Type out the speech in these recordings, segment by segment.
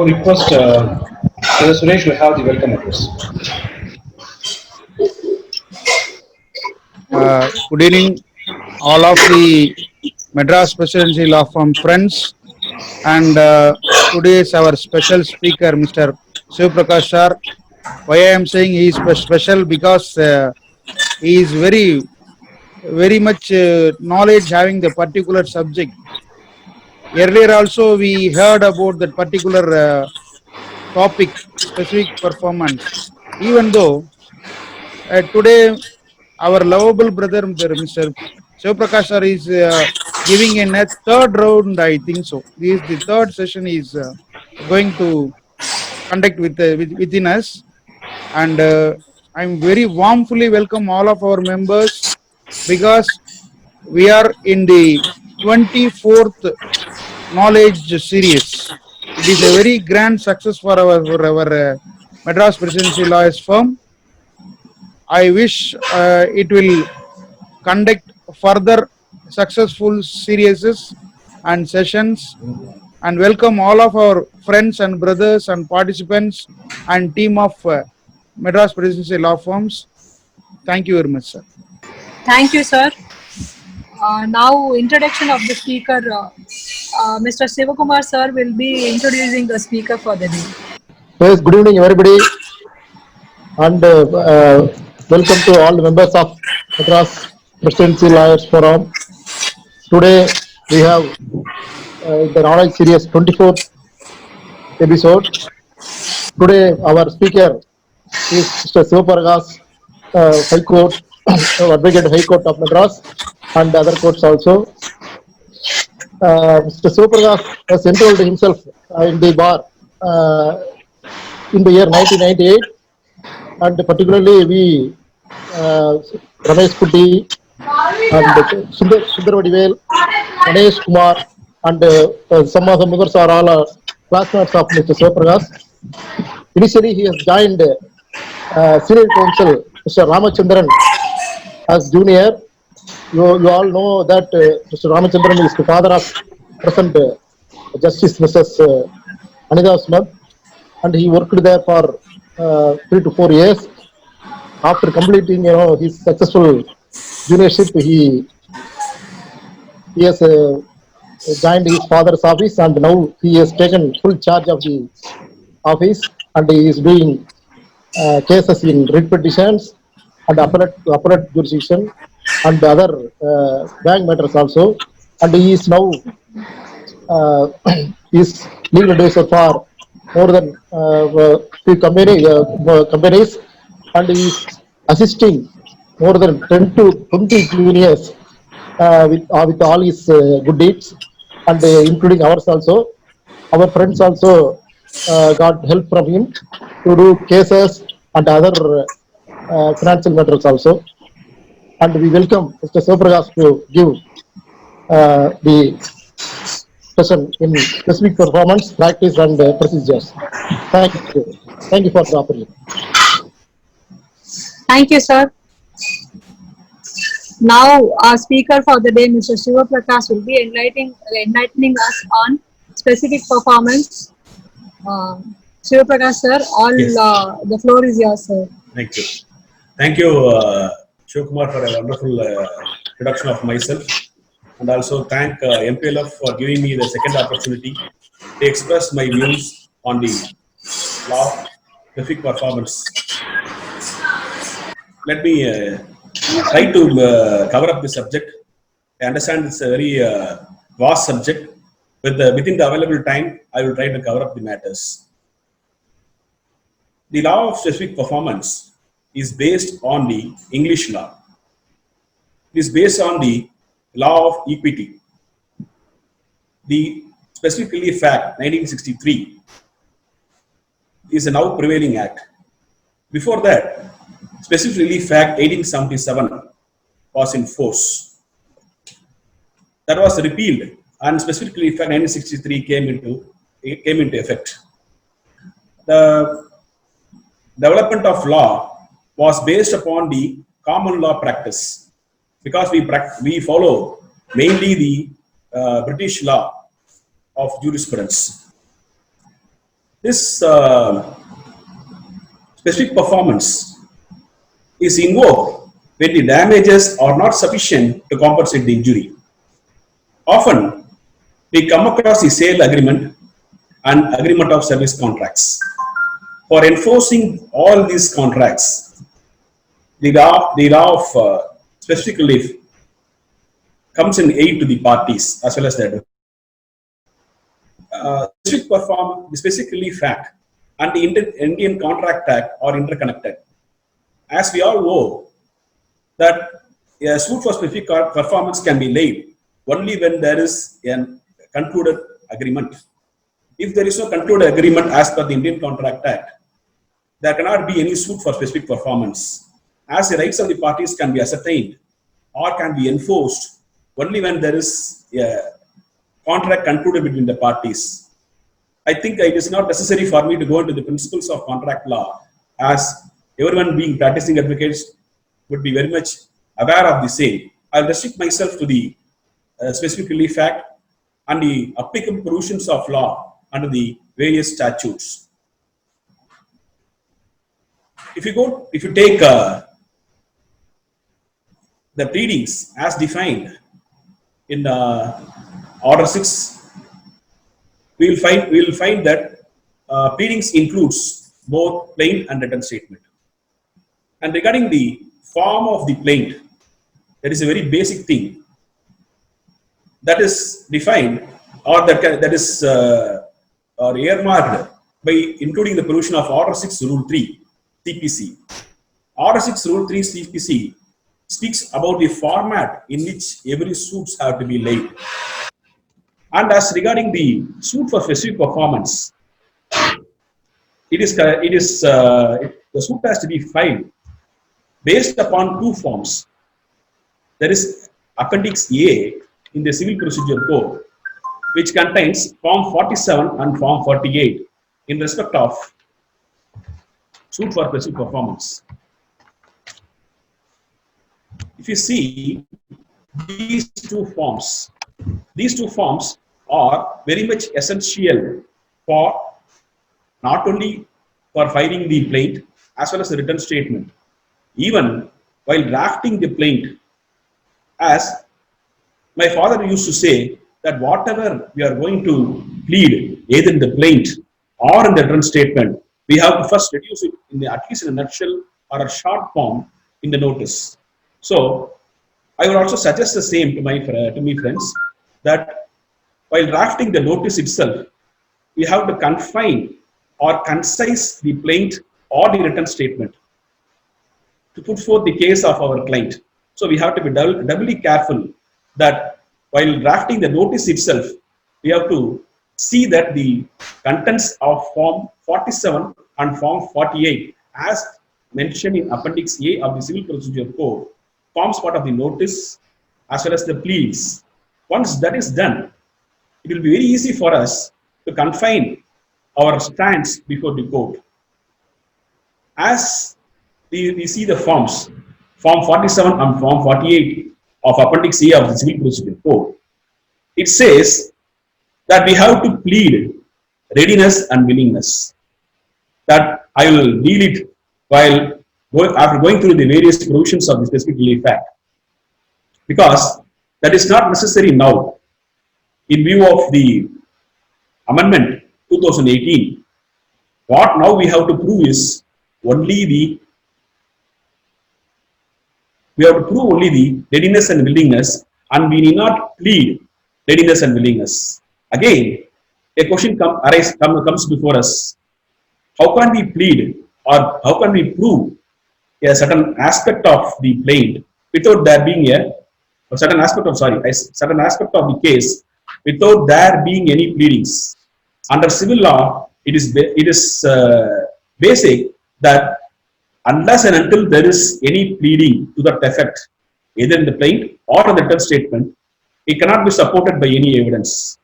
now request Brother Suresh to have the welcome address. Good evening, all of the Madras Presidency Law Firm friends, and today's our special speaker, Mr. Shiv Prakash sir. Why I am saying he is special because he is very much knowledge having the particular subject. Earlier also we heard about that particular topic, specific performance. Even though today our lovable brother Mr. Shivaprakash sir is giving in a third round, I think so. This is the third session is going to conduct within us, and I'm very warmly welcome all of our members because we are in the 24th knowledge series. It is a very grand success for our Madras Presidency Lawyers firm. I wish it will conduct further successful series and sessions, and welcome all of our friends and brothers and participants and team of Madras Presidency Law Firms. Thank you very much, sir. Thank you, sir. Now, introduction of the speaker. Mr. Sivakumar sir will be introducing the speaker for the day. Yes, good evening, everybody, and welcome to all the members of Madras Presidency Lawyers Forum. Today we have the knowledge series 24th episode. Today our speaker is Mr. Sivaprakash, High Court, Advocate High Court of Madras and other courts also. Mr. Sivaprakash has enrolled himself in the bar in the year 1998, and particularly we Ramesh Putti and Sundar Vadivel, Ganesh Kumar, and some of the members are all classmates of Mr. Sivaprakash. Initially, he has joined senior counsel Mr. Ramachandran as junior. You all know that Mr. Ramachandran is the father of present Justice Mrs. Anida Usman, and he worked there for 3 to 4 years. After completing, his successful juniorship, he has joined his father's office, and now he has taken full charge of the office, and he is doing cases in writ petitions and appellate jurisdiction and other bank matters also. And he is now is legal advisor for more than few companies, and he is assisting more than 10 to 20 juniors with all his good deeds, and including ours also. Our friends also got help from him to do cases and other financial matters also. And we welcome Mr. Sivaprakash to give the session in specific performance, practice, and procedures. Thank you. Thank you for the opportunity. Thank you, sir. Now, our speaker for the day, Mr. Sivaprakash, will be enlightening us on specific performance. Sivaprakash, sir, Yes. The floor is yours, sir. Thank you. Thank you, Shivakumar, for a wonderful introduction of myself. And also thank MPLF for giving me the second opportunity to express my views on the law of specific performance. Let me try to cover up the subject. I understand it's a very vast subject. Within the available time, I will try to cover up the matters. The law of specific performance is based on the English law. It is based on the law of equity. The specifically fact 1963 is a now prevailing act. Before that, specific relief act 1877 was in force. That was repealed, and specific relief act 1963 came into effect. The development of law was based upon the common law practice, because we follow mainly the British law of jurisprudence. This specific performance is invoked when the damages are not sufficient to compensate the injury. Often, we come across the sale agreement and agreement of service contracts. For enforcing all these contracts, the law of specific relief comes in aid to the parties as well as the the specific relief act and the Indian Contract Act are interconnected. As we all know, that a suit for specific performance can be laid only when there is a concluded agreement. If there is no concluded agreement as per the Indian Contract Act, there cannot be any suit for specific performance, as the rights of the parties can be ascertained or can be enforced only when there is a contract concluded between the parties. I think it is not necessary for me to go into the principles of contract law, as everyone being practicing advocates would be very much aware of the same. I'll restrict myself to the specific relief act and the applicable provisions of law under the various statutes. If you take the pleadings as defined in Order 6, we will find that pleadings includes both plaint and written statement. And regarding the form of the plaint, that is a very basic thing that is defined or that is or earmarked by including the provision of Order 6 Rule 3 CPC. Order 6 Rule 3 CPC speaks about the format in which every suits have to be laid. And as regarding the suit for specific performance, the suit has to be filed based upon two forms. There is Appendix A in the Civil Procedure Code, which contains Form 47 and Form 48 in respect of suit for specific performance. If you see these two forms are very much essential for not only for filing the plaint as well as the written statement. Even while drafting the plaint, as my father used to say, that whatever we are going to plead, either in the plaint or in the written statement, we have to first reduce it in at least in a nutshell or a short form in the notice. So I would also suggest the same to my friends, that while drafting the notice itself, we have to confine or concise the plaint or the written statement to put forth the case of our client. So we have to be doubly careful that while drafting the notice itself, we have to see that the contents of Form 47 and Form 48, as mentioned in Appendix A of the Civil Procedure Code, forms part of the notice as well as the pleas. Once that is done, it will be very easy for us to confine our stance before the court. As we see the forms, Form 47 and Form 48 of Appendix A of the Civil Procedure Code, it says that we have to plead readiness and willingness. That I will deal it while after going through the various provisions of the Specific Relief Act, because that is not necessary now in view of the Amendment 2018. What now we have to prove is only the readiness and willingness, and we need not plead readiness and willingness. Again, a question comes before us. How can we plead or how can we prove a certain aspect of the plaint without there being a certain aspect of the case without there being any pleadings? Under civil law, it is basic that unless and until there is any pleading to that effect, either in the plaint or in the written statement, it cannot be supported by any evidence.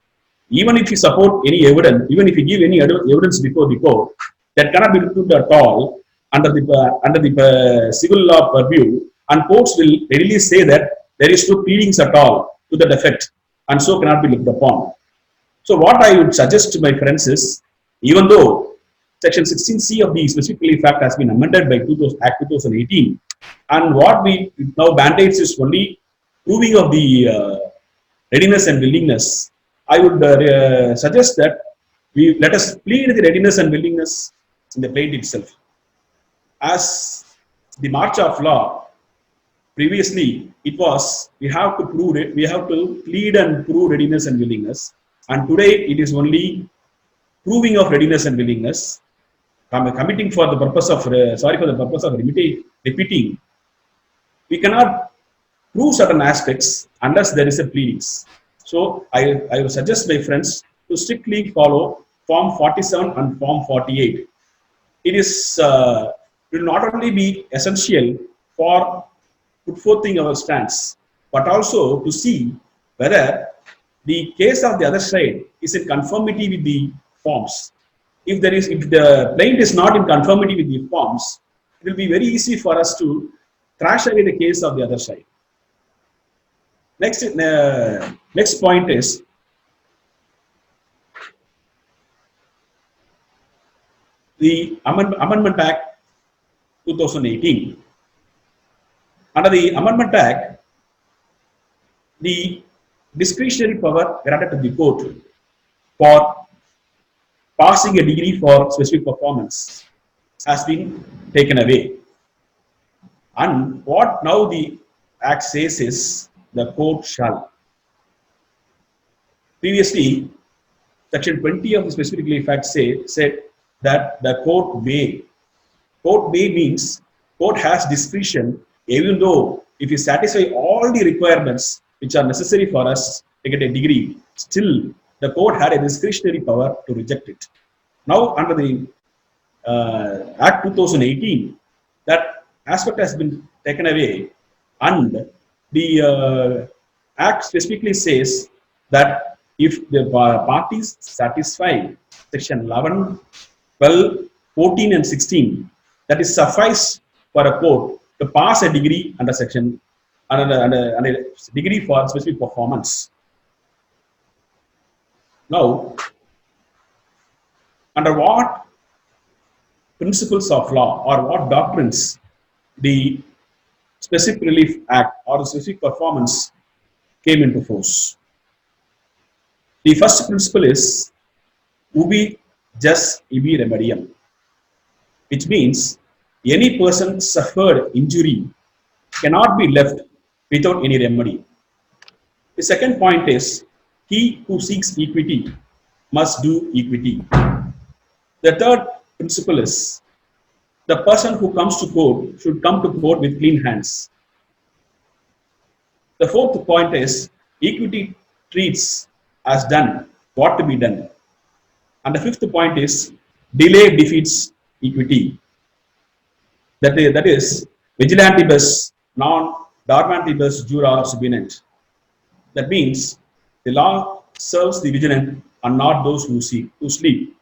Even if you support any evidence, even if you give any evidence before the court, that cannot be proved at all under the civil law purview, and courts will readily say that there is no pleadings at all to that effect, and so cannot be looked upon. So what I would suggest to my friends is, even though Section 16C of the Specific Relief Act has been amended by Act 2018. And what we now mandates is only proving of the readiness and willingness. I would suggest that we let us plead the readiness and willingness in the plaint itself. As the march of law, previously it was we have to prove it, we have to plead and prove readiness and willingness, and today it is only proving of readiness and willingness. Committing for the purpose of repeating, we cannot prove certain aspects unless there is a pleadings. So I will suggest my friends to strictly follow Form 47 and Form 48. It is will not only be essential for put forthing our stance, but also to see whether the case of the other side is in conformity with the forms. If the plaint is not in conformity with the forms, it will be very easy for us to thrash away the case of the other side. Next point is the Amendment Act 2018. Under the Amendment Act, the discretionary power granted to the court for passing a degree for specific performance has been taken away. And what now the Act says is the court shall. Previously, Section 20 of the Specific Relief Act said that the court may. Court may means court has discretion, even though if you satisfy all the requirements which are necessary for us to get a degree, still the court had a discretionary power to reject it. Now, under the Act 2018, that aspect has been taken away, and the Act specifically says that if the parties satisfy Section 11, 12, 14, and 16, that is suffice for a court to pass a degree under section and a degree for specific performance. Now, under what principles of law or what doctrines the Specific Relief Act or the specific performance came into force? The first principle is ubi jus ibi remedium, which means any person suffered injury cannot be left without any remedy. The second point is he who seeks equity must do equity. The third principle is the person who comes to court should come to court with clean hands. The fourth point is equity treats as done what to be done. And the fifth point is delay defeats equity. That is vigilantibus non dormantibus jura subinent. That means the law serves the vigilant and not those who sleep.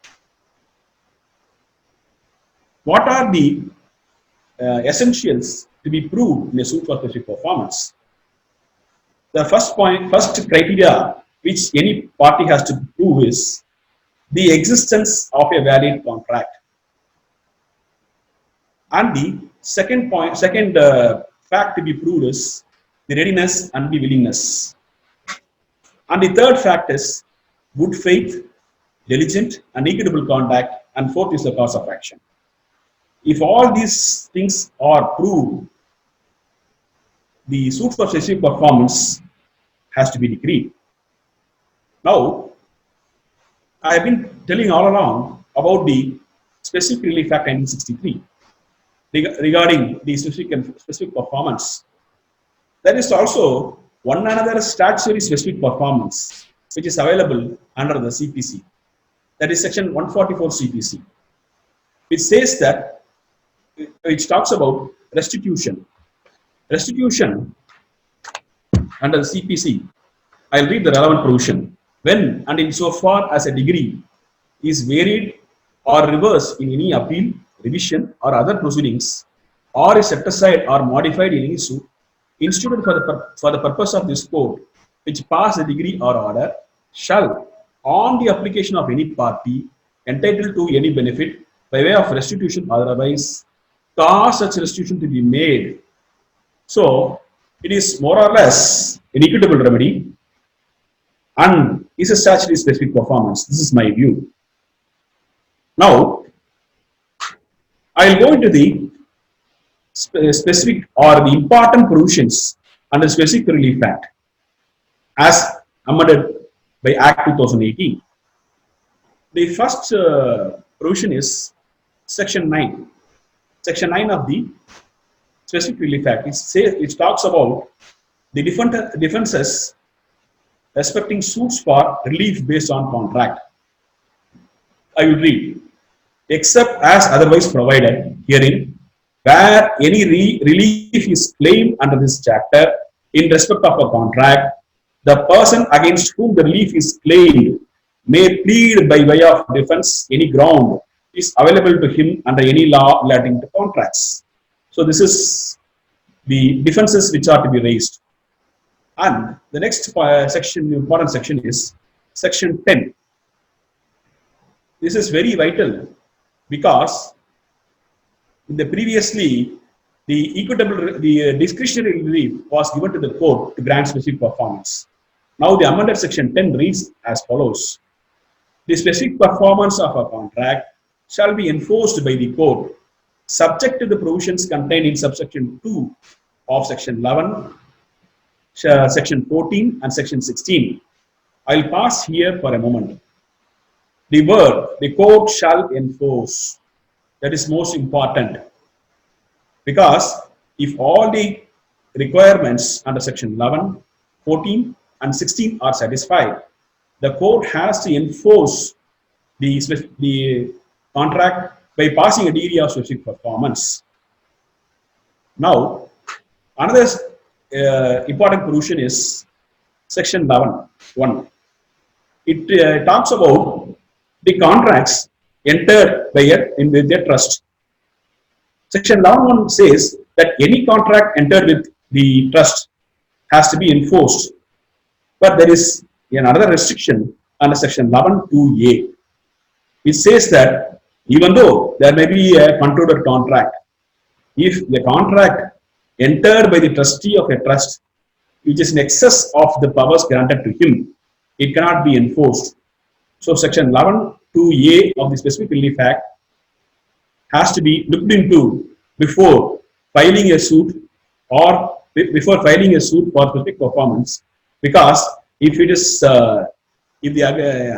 What are the essentials to be proved in a suit for specific performance? The first criteria which any party has to prove is the existence of a valid contract. And the second fact to be proved is the readiness and the willingness. And the third fact is good faith, diligent and equitable conduct, and fourth is the cause of action. If all these things are proved, the suit for specific performance has to be decreed. Now, I have been telling all along about the Specific Relief Act 1963 regarding the specific performance. There is also one another statutory specific performance which is available under the CPC. That is Section 144 CPC, which says that, which talks about restitution. Restitution under the CPC, I'll read the relevant provision. When and insofar as a degree is varied or reversed in any appeal, revision or other proceedings, or is set aside or modified in any suit instituted for the purpose of this court, which pass a degree or order, shall, on the application of any party entitled to any benefit, by way of restitution, otherwise cause such restitution to be made. So it is more or less an equitable remedy and is a statutory specific performance. This is my view. Now, I will go into the specific or the important provisions under Specific Relief Act as amended by Act 2018. The first provision is Section 9. Section 9 of the Specific Relief Act. It talks about the defenses respecting suits for relief based on contract. I will read. Except as otherwise provided herein, where any relief is claimed under this chapter in respect of a contract, the person against whom the relief is claimed may plead by way of defense any ground is available to him under any law relating to contracts. So this is the defenses which are to be raised. And the next important section is Section 10. This is very vital because in the previously the discretionary relief was given to the court to grant specific performance. Now the amended Section 10 reads as follows. The specific performance of a contract shall be enforced by the court subject to the provisions contained in subsection 2 of Section 11, Section 14 and Section 16. I will pause here for a moment. The word, the court shall enforce, that is most important, because if all the requirements under Section 11, 14 and 16 are satisfied, the court has to enforce the contract by passing a decree of specific performance. Now, another important provision is Section 11.1. It talks about the contracts entered by in their trust. Section 11.1 says that any contract entered with the trust has to be enforced. But there is another restriction under Section 11.2a. It says that even though there may be a controlled contract, if the contract entered by the trustee of a trust which is in excess of the powers granted to him, it cannot be enforced. So Section 11.2a of the Specific Relief Act has to be looked into before filing a suit or before filing a suit for specific performance, because if it is if the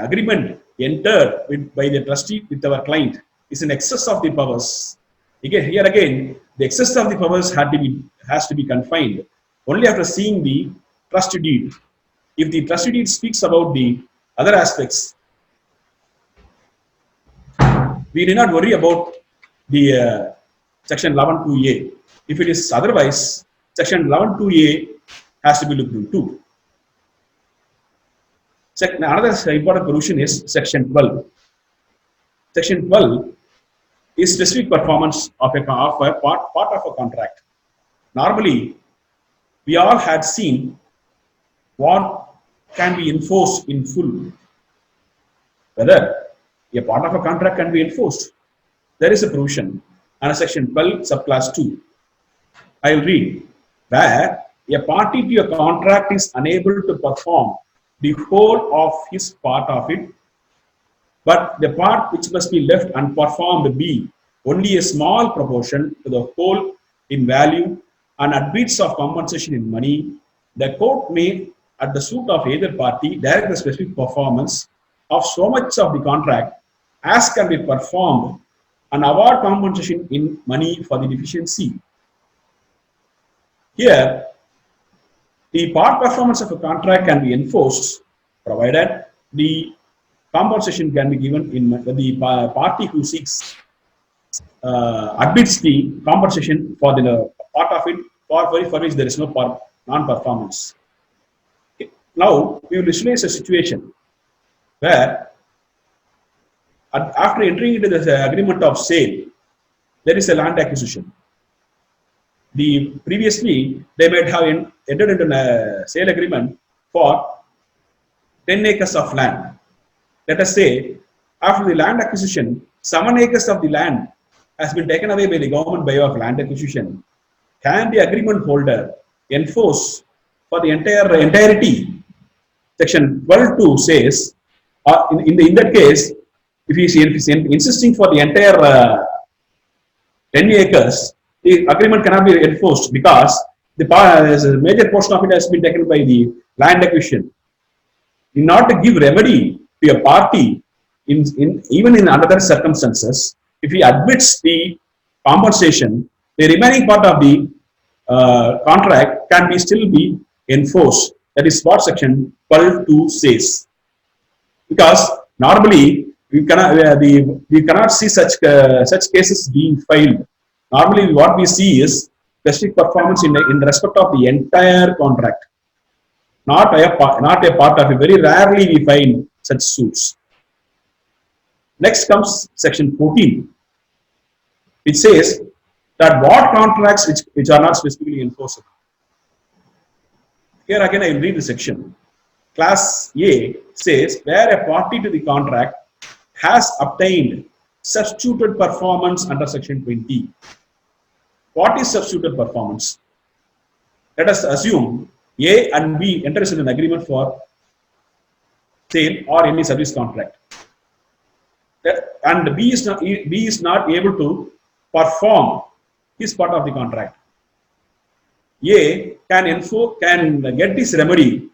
agreement entered by the trustee with our client is in excess of the powers, here again the excess of the powers has to be confined only after seeing the trust deed. If the trust deed speaks about the other aspects, we do not worry about the Section 11.2a. If it is otherwise, Section 11.2a has to be looked into. Another important provision is Section 12. Section 12 is specific performance of a part of a contract. Normally, we all had seen what can be enforced in full. Whether a part of a contract can be enforced. There is a provision under Section 12, subclass 2. I will read. Where a party to a contract is unable to perform the whole of his part of it, but the part which must be left unperformed be only a small proportion to the whole in value and admits of compensation in money, the court may, at the suit of either party, direct the specific performance of so much of the contract as can be performed and award compensation in money for the deficiency. Here, the part performance of a contract can be enforced provided the compensation can be given in the party who seeks admits the compensation for the part of it for which there is no non-performance. Now, we will visualize a situation where after entering into the agreement of sale, there is a land acquisition. Previously, they might have entered into a sale agreement for 10 acres of land. Let us say, after the land acquisition, 7 acres of the land has been taken away by the government by way of land acquisition, can the agreement holder enforce for the entirety? Section 12(2) says, in that case, if he is insisting for the entire 10 acres, the agreement cannot be enforced because the major portion of it has been taken by the land acquisition. In order to give remedy to a party, even in other circumstances, if he admits the compensation, the remaining part of the contract can still be enforced. That is what section 12(2) says. Because normally we cannot see such cases being filed. Normally, what we see is specific performance in respect of the entire contract, not a part of it. Very rarely we find such suits. Next comes section 14, which says that what contracts which are not specifically enforceable. Here again I will read the section. Class A says where a party to the contract has obtained substituted performance under section 20. What is substituted performance? Let us assume A and B enters in an agreement for sale or any service contract, and B is not able to perform his part of the contract. A can get this remedy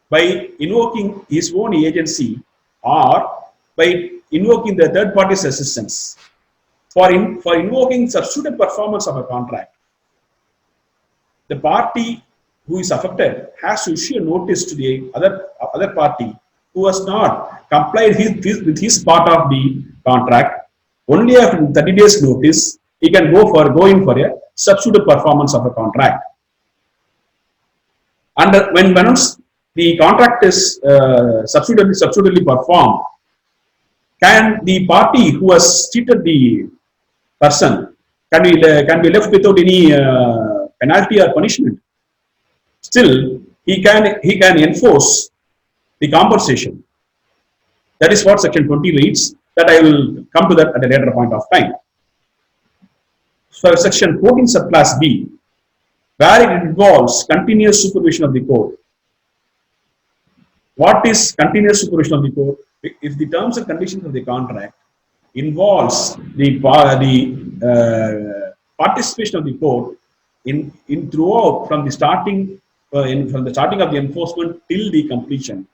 by invoking his own agency or by invoking the third party's assistance. For invoking substituted performance of a contract, the party who is affected has to issue a notice to the other party who has not complied with his part of the contract. Only after 30 days notice, he can go in for a substituted performance of a contract. And once the contract is substitutedly performed, can the party who has cheated the person can be left without any penalty or punishment? Still, he can enforce the compensation. That is what section 20 reads. That I will come to that at a later point of time. So section 14 subclass B, where it involves continuous supervision of the court. What is continuous supervision of the court? If the terms and conditions of the contract involves the participation of the court in throughout from the starting of the enforcement till the completion,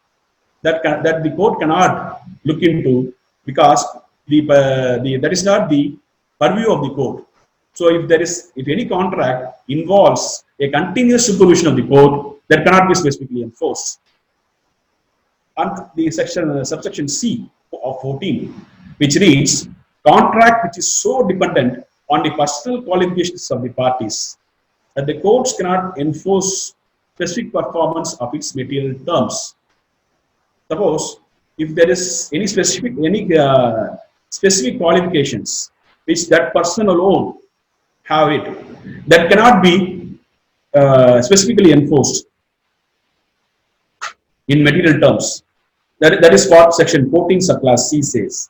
that the court cannot look into, because that is not the purview of the court. So if any contract involves a continuous supervision of the court, that cannot be specifically enforced. And the subsection C of 14, which reads, contract which is so dependent on the personal qualifications of the parties that the courts cannot enforce specific performance of its material terms. Suppose if there is any specific qualifications which that person alone have it, that cannot be specifically enforced in material terms. That is what section 14 subclass C says.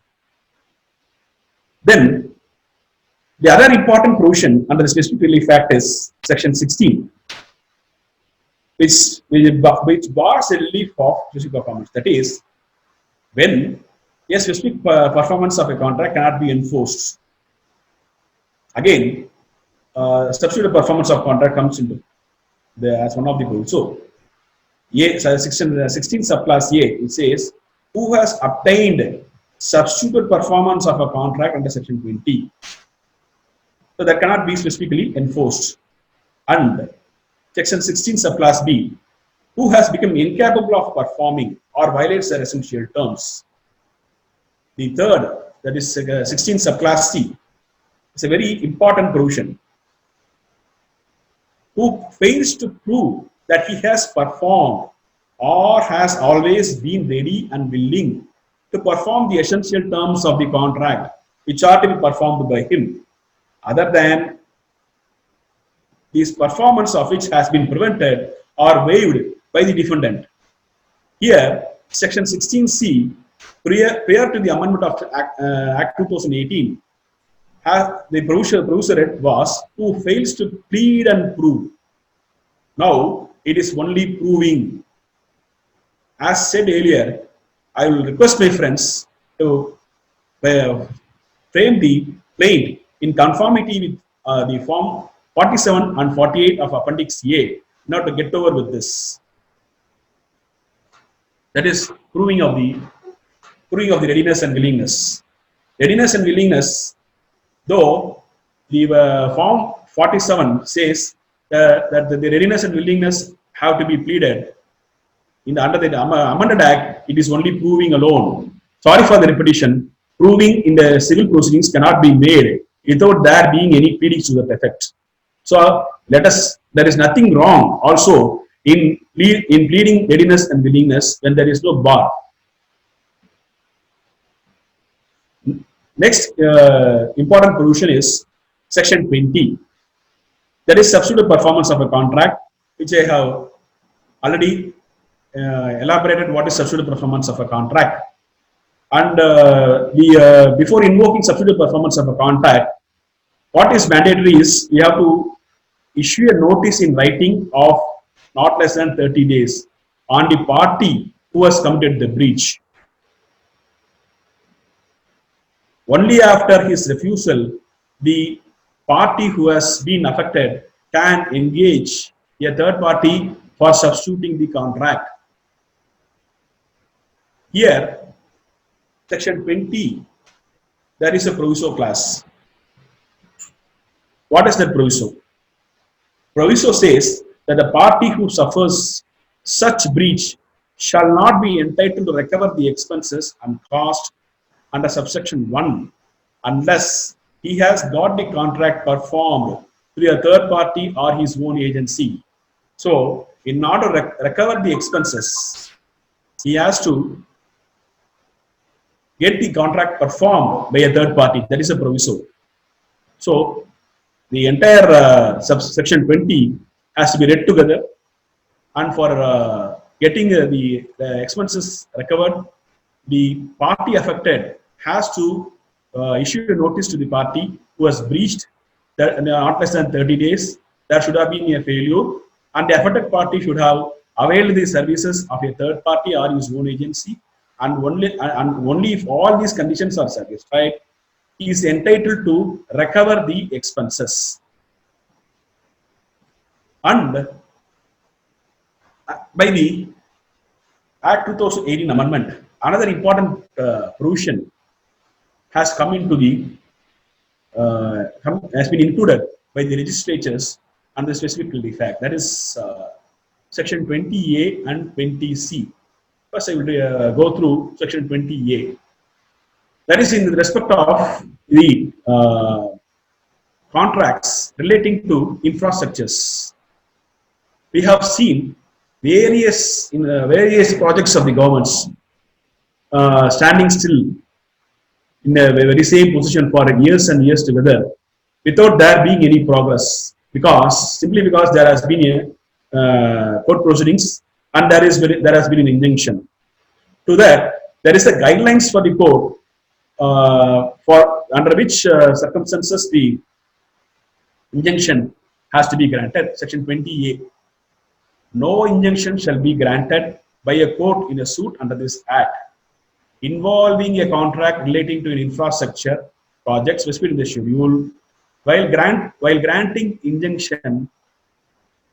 Then the other important provision under the specific relief act is section 16, which bars a relief of specific performance. That is, when a specific performance of a contract cannot be enforced. Again, substituted performance of contract comes into as one of the rules. So, section 16 subclass A, it says, who has obtained substituted performance of a contract under section 20. So that cannot be specifically enforced. And section 16 subclass B, who has become incapable of performing or violates their essential terms. The third, that is 16 subclass C, is a very important provision. Who fails to prove that he has performed or has always been ready and willing to perform the essential terms of the contract which are to be performed by him, other than this performance of which has been prevented or waived by the defendant. Here, section 16C prior to the amendment of Act 2018, the provision read was who fails to plead and prove. Now it is only proving. As said earlier, I will request my friends to frame the plaint in conformity with the form 47 and 48 of Appendix A, now to get over with this. That is proving of the readiness and willingness. Readiness and willingness, though the form 47 says that the readiness and willingness have to be pleaded, under the amended act, it is only proving alone. Sorry for the repetition. Proving in the civil proceedings cannot be made without there being any pleadings to that effect. So there is nothing wrong also in pleading readiness and willingness when there is no bar. Next important provision is section 20. That is substitute performance of a contract, which I have already elaborated what is substitute performance of a contract. And before invoking substitute performance of a contract, what is mandatory is we have to issue a notice in writing of not less than 30 days on the party who has committed the breach. Only after his refusal, the party who has been affected can engage a third party for substituting the contract. Here, section 20, there is a proviso clause. What is that proviso? Proviso says that the party who suffers such breach shall not be entitled to recover the expenses and cost under subsection 1 unless he has got the contract performed through a third party or his own agency. So, in order to recover the expenses, he has to get the contract performed by a third party. That is a proviso. So, the entire subsection 20 has to be read together, and for getting the expenses recovered, the party affected has to issue a notice to the party who has breached not less than 30 days. There should have been a failure, and the affected party should have availed the services of a third party or his own agency, and only if all these conditions are satisfied, he is entitled to recover the expenses. And by the Act 2018 amendment, another important provision has come into the has been included by the legislatures and the specific effect. That is section 20A and 20C. First, I will go through section 20A. That is in respect of the contracts relating to infrastructures. We have seen various projects of the governments standing still in a very same position for years and years together without there being any progress, simply because there has been a court proceedings and there has been an injunction. To that, there is a guidelines for the court for under which circumstances the injunction has to be granted. Section 20A. No injunction shall be granted by a court in a suit under this Act involving a contract relating to an infrastructure project specified in the schedule, while granting injunction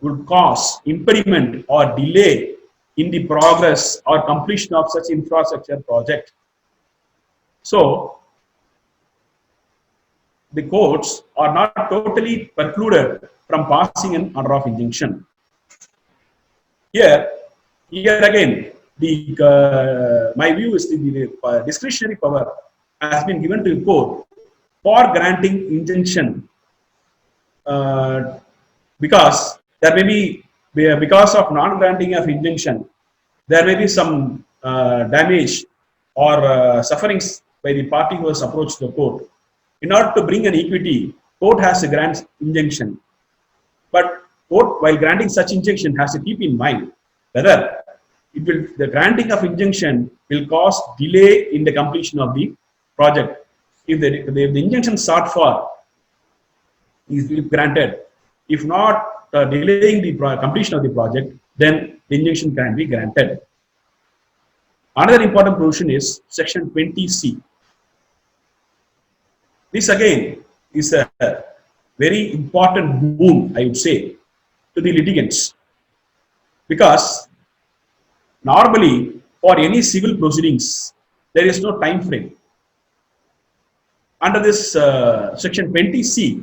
would cause impediment or delay in the progress or completion of such infrastructure project. So, the courts are not totally precluded from passing an order of injunction. Here again, my view is the discretionary power has been given to the court for granting injunction because there may be, because of non-granting of injunction, there may be some damage or sufferings by the party who has approached the court. In order to bring an equity, court has to grant injunction. But court, while granting such injunction, has to keep in mind whether the granting of injunction will cause delay in the completion of the project. If the injunction sought for is granted, if not delaying the completion of the project, then the injunction can be granted. Another important provision is section 20C. This again is a very important boon, I would say, to the litigants, because normally for any civil proceedings there is no time frame. Under this section 20C,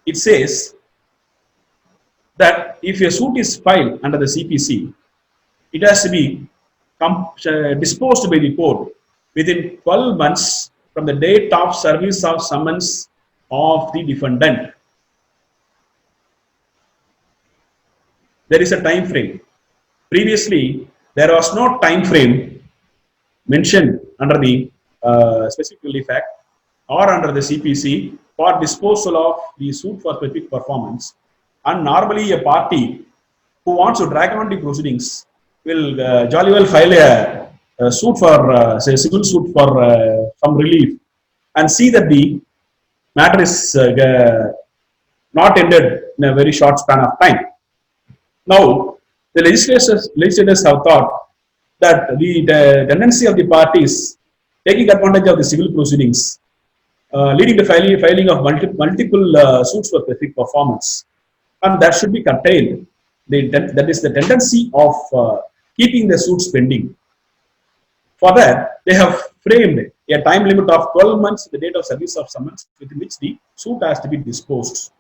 it says that if a suit is filed under the CPC, it has to be disposed by the court within 12 months from the date of service of summons of the defendant. There is a time frame. Previously, there was no time frame mentioned under the Specific Relief Act or under the CPC for disposal of the suit for specific performance. And normally, a party who wants to drag on the proceedings will jolly well file a suit for, say, civil suit for some relief, and see that the matter is not ended in a very short span of time. Now, the legislators have thought that the tendency of the parties taking advantage of the civil proceedings, leading to filing of multiple suits for specific performance, and that should be curtailed. That is the tendency of keeping the suits pending. For that, they have framed a time limit of 12 months, the date of service of summons, within which the suit has to be disposed.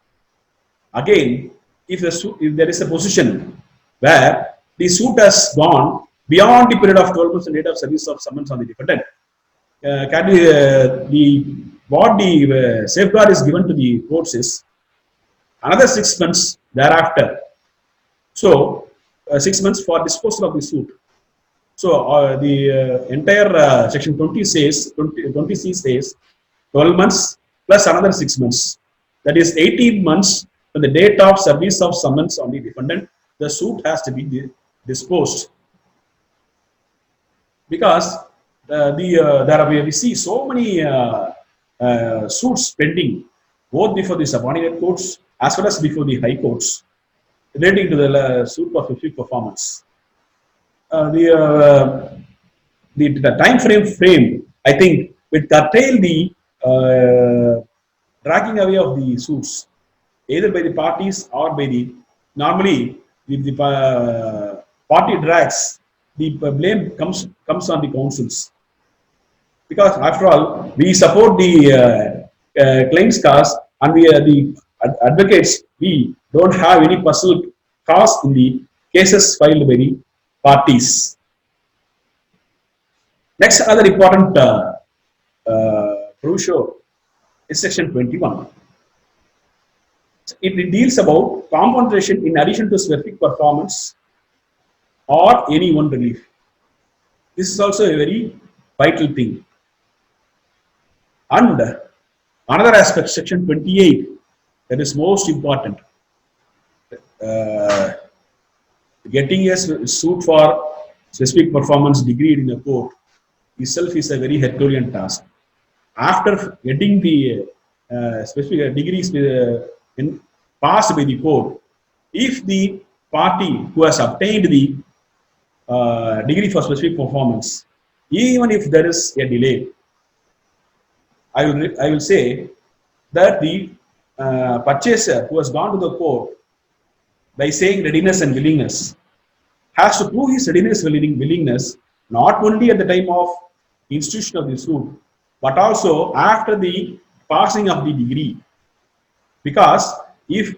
Again, if there is a position where the suit has gone beyond the period of 12 months, the date of service of summons on the defendant, what the safeguard is given to the courts is another 6 months thereafter. So, 6 months for disposal of the suit. So, the entire section 20C says 12 months plus another 6 months. That is 18 months from the date of service of summons on the defendant, the suit has to be disposed. Because we see so many suits pending, both before the subordinate courts as well as before the high courts, relating to the suit for specific performance. The time frame, I think, will curtail the dragging away of the suits, either by the parties or by the, normally, if the party drags, the blame comes on the councils. Because after all, we support the claims cause, and the advocates, we don't have any personal cause in the cases filed by the parties. Next, another important provision is section 21. It deals about compensation in addition to specific performance or any one relief. This is also a very vital thing. And another aspect, section 28, that is most important. Getting a suit for specific performance degree in a court itself is a very Herculean task. After getting the specific degrees passed by the court, if the party who has obtained the degree for specific performance, even if there is a delay, I will say that the purchaser who has gone to the court by saying readiness and willingness has to prove his readiness and willingness not only at the time of institution of the suit, but also after the passing of the degree. Because if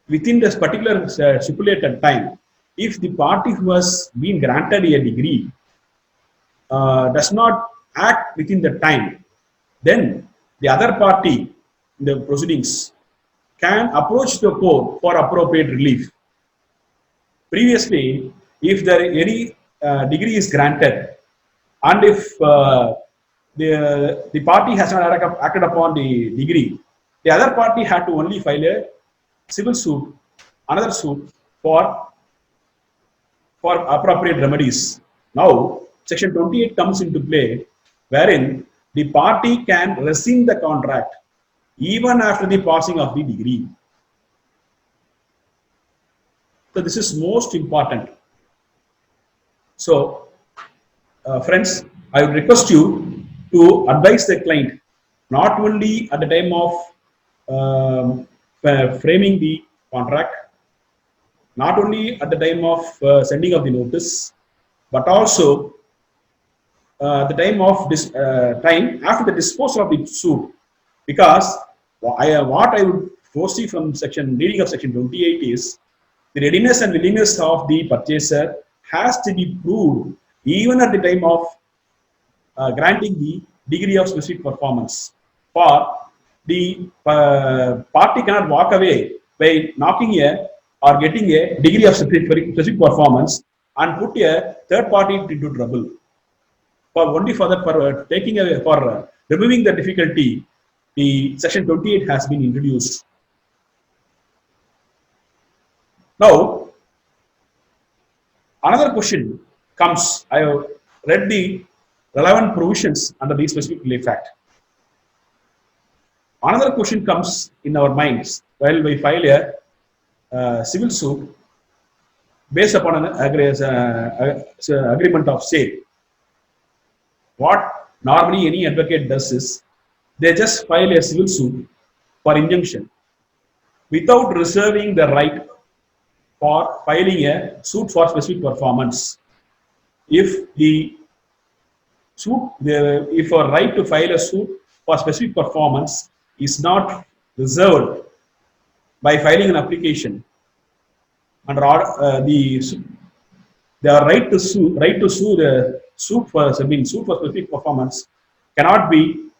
within this particular stipulated time, if the party who has been granted a degree does not act within the time, then the other party in the proceedings can approach the court for appropriate relief. Previously, if there any degree is granted, and if the party has not acted upon the degree, the other party had to only file a civil suit, another suit for for appropriate remedies. Now, Section 28 comes into play, wherein the party can rescind the contract even after the passing of the degree. So this is most important. So, friends, I would request you to advise the client not only at the time of framing the contract, not only at the time of sending of the notice, but also the time of this time after the disposal of the suit, because what I would foresee from reading of section 28 is the readiness and willingness of the purchaser has to be proved even at the time of granting the degree of specific performance. For the party cannot walk away by knocking a or getting a degree of specific performance and put a third party into trouble. For only for that, for taking away, for removing the difficulty, the section 28 has been introduced. Now, another question comes. I have read the relevant provisions under the specific relief act. Another question comes in our minds while we file a civil suit based upon an agreement of sale. What normally any advocate does is they just file a civil suit for injunction without reserving the right for filing a suit for specific performance. If the suit, if a right to file a suit for specific performance is not reserved by filing an application under the right to sue the suit for specific performance cannot be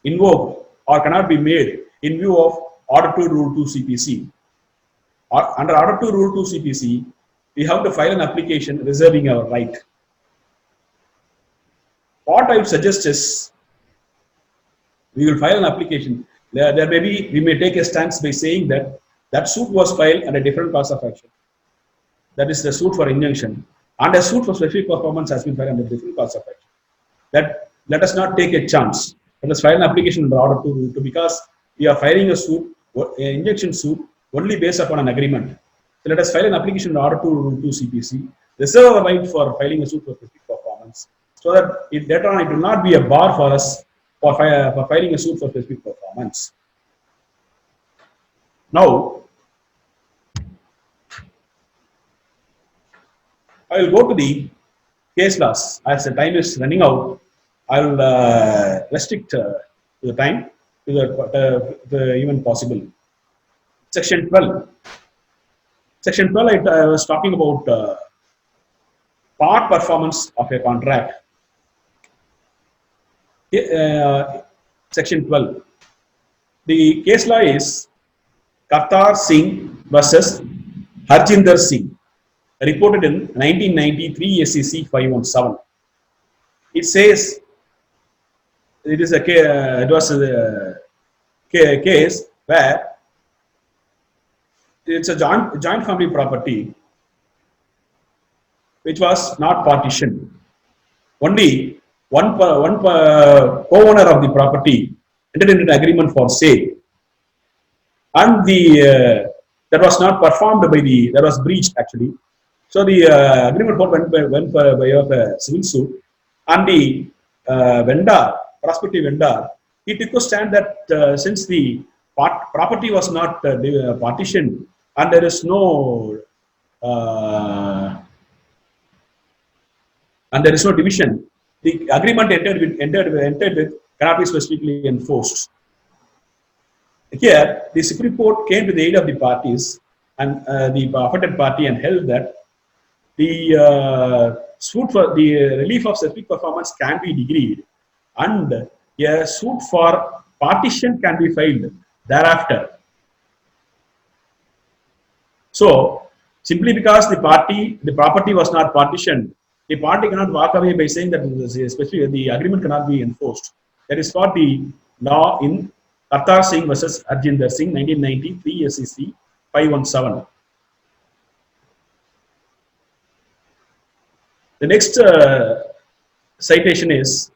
invoked or cannot be made in view of Order 2 Rule 2 CPC. Under Order 2 Rule 2 CPC, we have to file an application reserving our right. What I would suggest is we will file an application. There may be, we may take a stance by saying that that suit was filed under a different cause of action. That is the suit for injunction. And a suit for specific performance has been filed under a different cause of action. That let us not take a chance. Let us file an application under Order 2 Rule 2 because we are filing a suit, an injunction suit, only based upon an agreement. So let us file an application under Order 2 Rule 2 CPC, reserve a right for filing a suit for specific performance, so that if later on it will not be a bar for us for filing a suit for specific performance. Now, I will go to the case laws. As the time is running out, I will restrict to the time to the even possible. Section 12. Section 12, I was talking about part performance of a contract. Section 12. The case law is Kartar Singh versus Harjinder Singh, reported in 1993 SEC 517. It says it is it was a case where it's a joint family property which was not partitioned. Only one co-owner of the property entered into an agreement for sale, and that was not performed by that was breached actually. So the agreement went by way of a civil suit, and the prospective vendor, he took a stand that since the property was not partitioned and there is no division, the agreement entered with cannot be specifically enforced. Here, the Supreme Court came to the aid of the parties and the affected party and held that the suit for the relief of specific performance can be decreed, and a suit for partition can be filed thereafter. So, simply because the property was not partitioned, the party cannot walk away by saying that the agreement cannot be enforced. That is what the law in Kartar Singh versus Harjinder Singh, 1993 SEC 517. The next citation is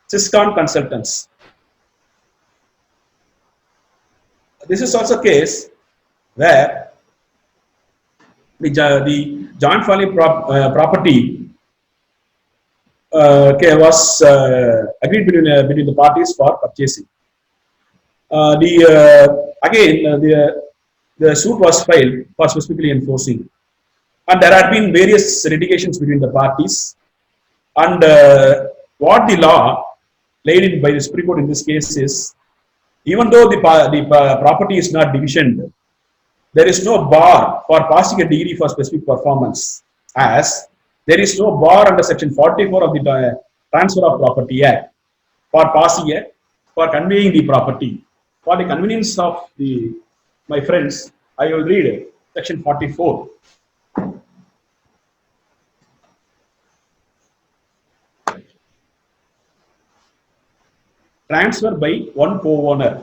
Syscon Consultants. This is also a case where the joint filing property was agreed between the parties for purchasing. The suit was filed for specifically enforcing, and there had been various litigations between the parties. And what the law laid in by the Supreme Court in this case is, even though the property is not divisioned, there is no bar for passing a degree for specific performance, as there is no bar under Section 44 of the Transfer of Property Act for conveying the property. For the convenience of my friends, I will read Section 44. Transfer by one co-owner,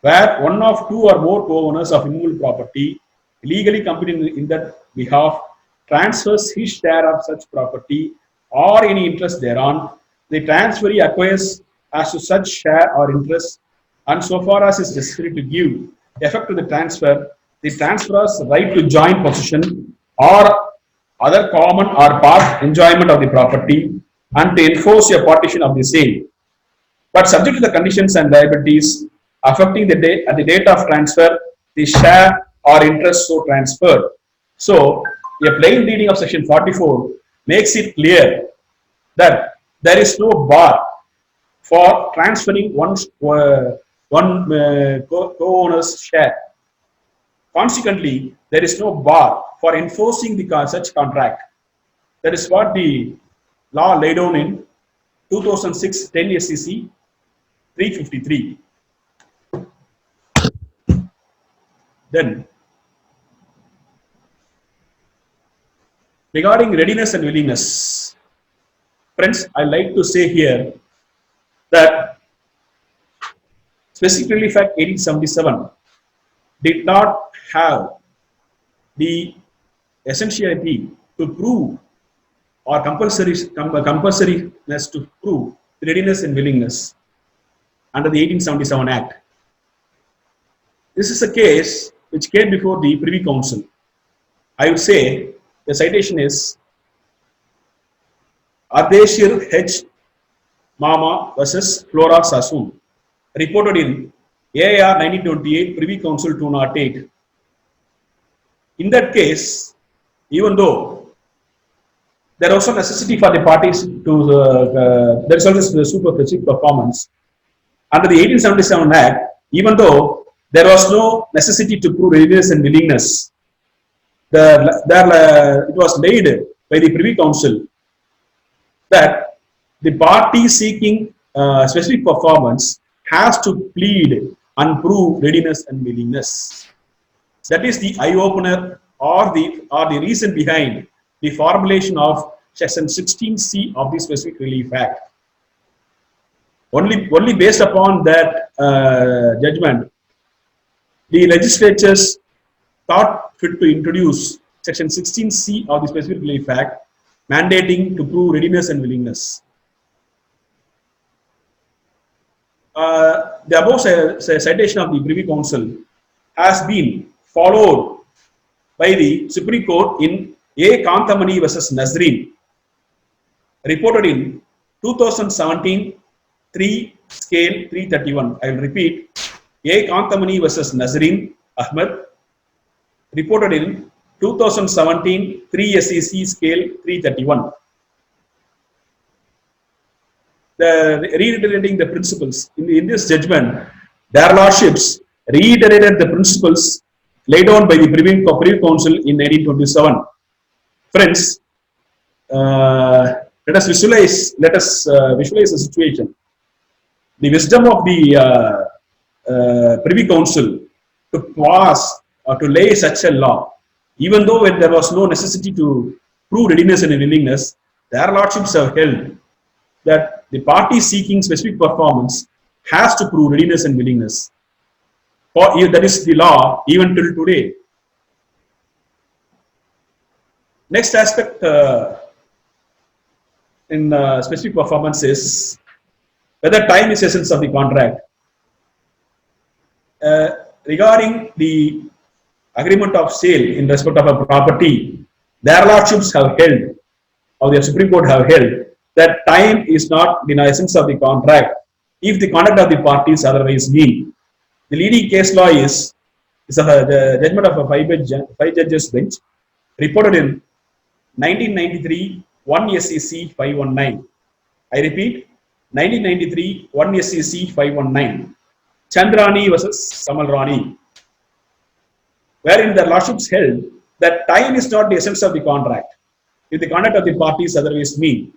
where one of two or more co-owners of immovable property legally competing in that behalf transfers his share of such property or any interest thereon, the transferee acquires as to such share or interest, and so far as is necessary to give effect to the transferor's right to joint possession or other common or part enjoyment of the property, and to enforce a partition of the same, but subject to the conditions and liabilities affecting at the date of transfer, the share or interest so transferred. So, a plain reading of Section 44 makes it clear that there is no bar for transferring one co-owner's share. Consequently, there is no bar for enforcing such contract. That is what the law laid down in 2006 10 SCC 353. Then, regarding readiness and willingness, friends, I like to say here that Specific Relief Act 1877 did not have the essentiality to prove or compulsoriness to prove readiness and willingness under the 1877 Act. This is a case which came before the Privy Council. I would say the citation is Ardeshir H. Mama versus Flora Sassoon, reported in AIR 1928, Privy Council 208. In that case, even though there was a necessity for the parties to, there is always the superficial performance, under the 1877 Act, even though there was no necessity to prove readiness and willingness, it was laid by the Privy Council that the party seeking specific performance has to plead and prove readiness and willingness. That is the eye-opener or the reason behind the formulation of Section 16C of the Specific Relief Act. Only based upon that judgment, the legislatures thought fit to introduce Section 16C of the Specific Relief Act, mandating to prove readiness and willingness. The above citation of the Privy Council has been followed by the Supreme Court in A. Kantamani versus Nazreen, reported in 2017 3 scale 331. I will repeat. A. Kantamani versus Nazreen Ahmed, reported in 2017 3 SEC scale 331. Reiterating the principles in this judgment, their lordships reiterated the principles laid down by the Privy Council in 1927. Friends, let us visualize the situation. The wisdom of the Privy Council to pass or to lay such a law, even though when there was no necessity to prove readiness and willingness, their lordships have held that the party seeking specific performance has to prove readiness and willingness. That is the law even till today. Next aspect in specific performance is whether time is essence of the contract. Regarding the agreement of sale in respect of a property, their lordships have held, or the Supreme Court have held, that time is not the essence of the contract if the conduct of the parties otherwise mean. The leading case law is the judgment of a five judges bench reported in 1993 1 SEC 519. I repeat, 1993 1 SEC 519. Chandrani versus Kamal Rani, wherein the lordships held that time is not the essence of the contract if the conduct of the parties otherwise mean.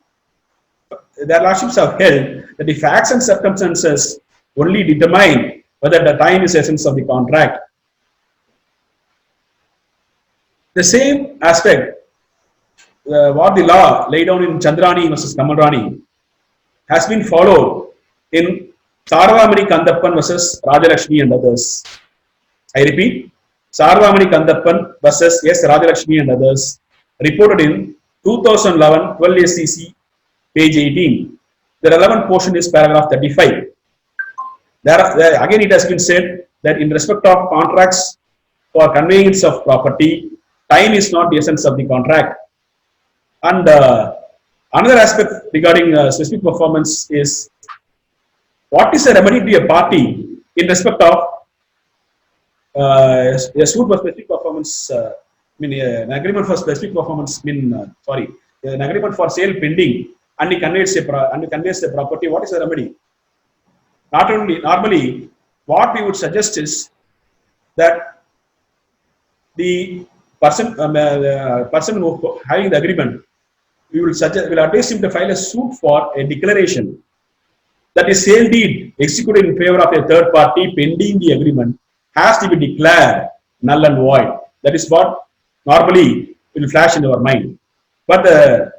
Their lordships have held that the facts and circumstances only determine whether the time is the essence of the contract. The same aspect, what the law laid down in Chandrani versus Kamal Rani, has been followed in Sarvamani Kandappan versus Rajalakshmi and others. I repeat, Sarvamani Kandappan versus S. Rajalakshmi and others, reported in 2011 12 SEC page 18. The relevant portion is paragraph 35. There again it has been said that in respect of contracts for conveyance of property, time is not the essence of the contract. And another aspect regarding specific performance is what is the remedy to a party in respect of a suit for specific performance, an agreement for specific performance, an agreement for sale pending, and he conveys the property. What is the remedy? Not only, normally, what we would suggest is that the person who having the agreement, we will advise him to file a suit for a declaration that a sale deed executed in favor of a third party pending the agreement has to be declared null and void. That is what normally will flash in our mind. But the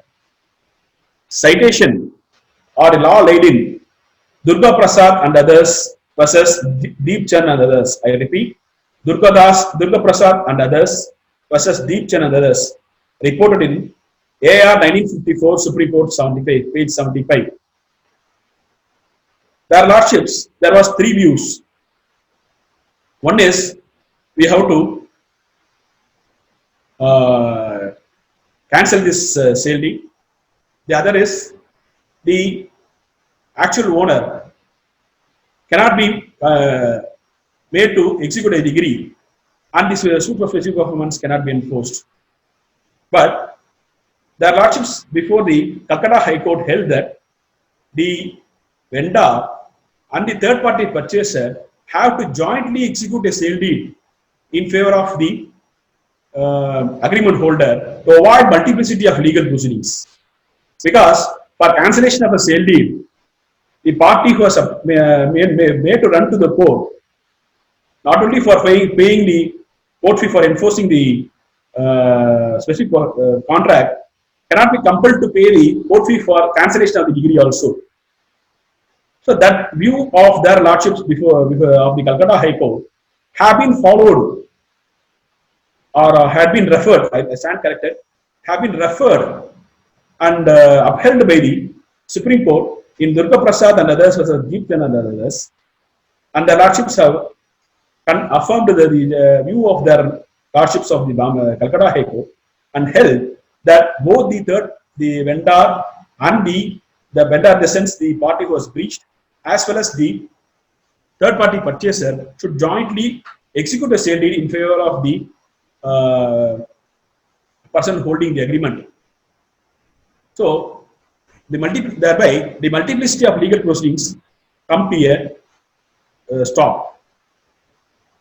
citation or the law laid in Durga Prasad and others versus Deep Chand and others. I repeat, Durga Prasad and others versus Deep Chand and others, reported in AR 1954 Supreme Court 75, page 75. Their lordships, there was three views. One is we have to cancel this sale deed. The other is the actual owner cannot be made to execute a degree, and this suit for specific performance cannot be enforced. But their lordships before the Calcutta High Court held that the vendor and the third party purchaser have to jointly execute a sale deed in favor of the agreement holder to avoid multiplicity of legal proceedings. Because for cancellation of a sale deed, the party who was made to run to the court, not only for paying the court fee for enforcing the specific contract, cannot be compelled to pay the court fee for cancellation of the degree also. So that view of their lordships before of the Calcutta High Court have been followed or had been referred, I stand corrected, have been referred and upheld by the Supreme Court in Durga Prasad and others versus Deep Chand and others, and the lordships have affirmed the view of their lordships of the Calcutta High Court and held that both the vendor and the vendor, in the sense the party who was breached, as well as the third party purchaser should jointly execute a sale deed in favor of the person holding the agreement. So, thereby the multiplicity of legal proceedings come to a stop,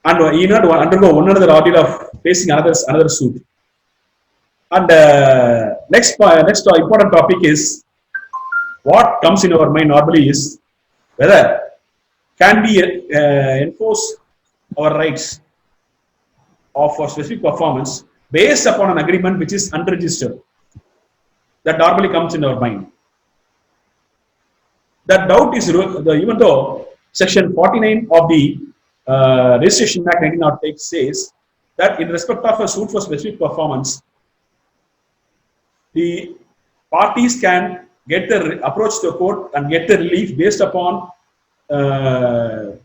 and you not undergo one another ordeal of facing another suit. And next important topic is what comes in our mind normally is whether can we enforce our rights of a specific performance based upon an agreement which is unregistered. That normally comes in our mind. That doubt is, even though section 49 of the Registration Act 1908 says that in respect of a suit for specific performance, the parties can approach the court and get the relief based upon an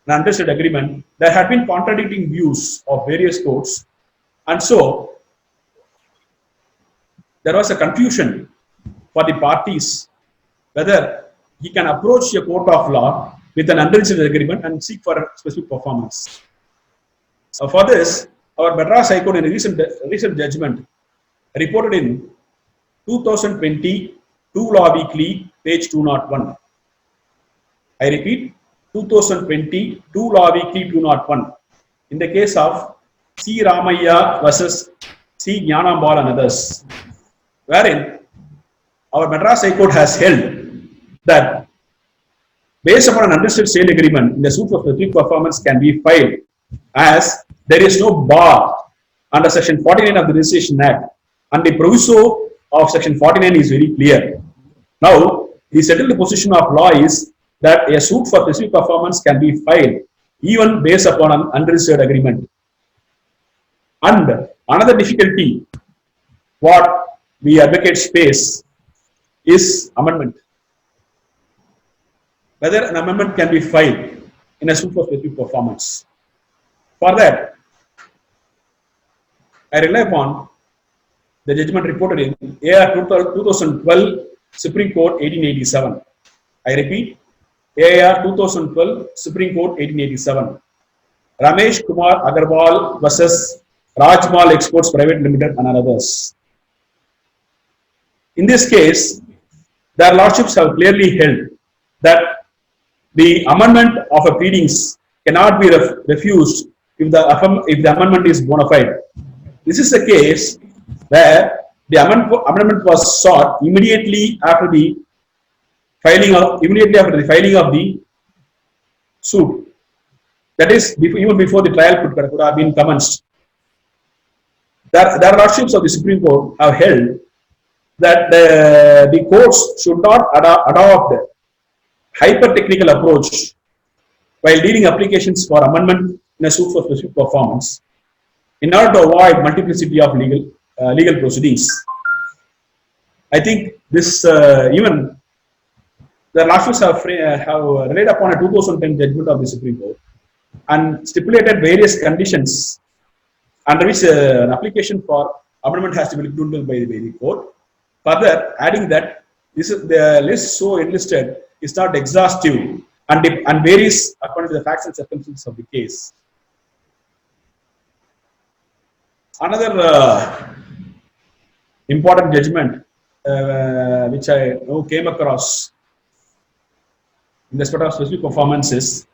understood agreement. There had been contradicting views of various courts, and so there was a confusion for the parties whether he can approach a court of law with an understood agreement and seek for a specific performance. For this, our Madras High Court in a recent judgment reported in 2020 2 Law Weekly, page 201. I repeat, 2020 2 Law Weekly 201. In the case of C. Ramaya versus C. Jnanambal and others, wherein our Madras High Court has held that based upon an understood sale agreement, the suit for specific performance can be filed as there is no bar under section 49 of the Registration Act, and the proviso of section 49 is very clear. Now, the settled position of law is that a suit for specific performance can be filed even based upon an unregistered agreement. And another difficulty what we advocates face is amendment. Whether an amendment can be filed in a suit for specific performance. For that, I rely upon the judgment reported in AR 2012 Supreme Court 1887. I repeat, AR 2012 Supreme Court 1887. Ramesh Kumar Agarwal versus Rajmal Exports Private Limited and others. In this case, their lordships have clearly held that the amendment of a pleadings cannot be refused if the amendment is bona fide. This is the case where the amendment was sought immediately after the filing of the suit. That is, even before the trial could have been commenced. Their lordships of the Supreme Court have held that the courts should not adopt hyper-technical approach while dealing applications for amendment in a suit for specific performance in order to avoid multiplicity of legal proceedings. I think this even the lordships have relied upon a 2010 judgment of the Supreme Court and stipulated various conditions under which an application for amendment has to be looked into by the court. Further, adding that the list so enlisted is not exhaustive and varies according to the facts and circumstances of the case. Another important judgment which I came across in respect of specific performances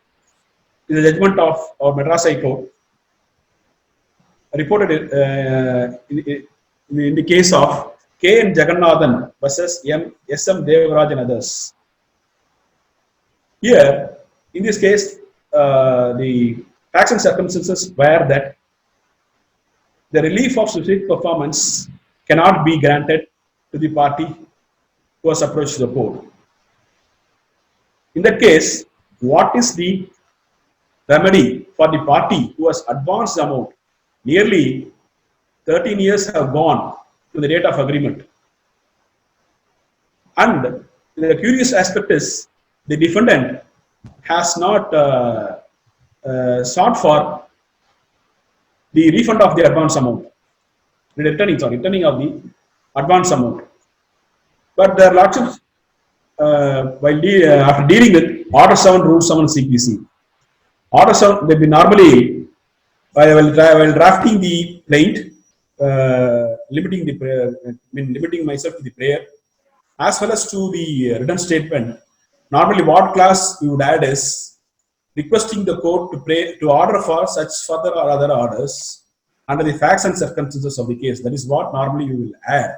is the judgment of our Madras High Court reported in the case of K. N. Jagannathan versus S. M. Devaraj and others. Here, in this case, the facts and circumstances were that the relief of specific performance cannot be granted to the party who has approached the court. In that case, what is the remedy for the party who has advanced the amount? Nearly 13 years have gone to the date of agreement. And the curious aspect is the defendant has not sought for the refund of the advance amount, returning of the advance amount. But their lordships, after dealing with Order 7, Rule 7 CPC, Order 7, they normally, while drafting the plaint, limiting myself to the prayer, as well as to the written statement, normally what clause we would add is requesting the court to order for such further or other orders under the facts and circumstances of the case. That is what normally we will add.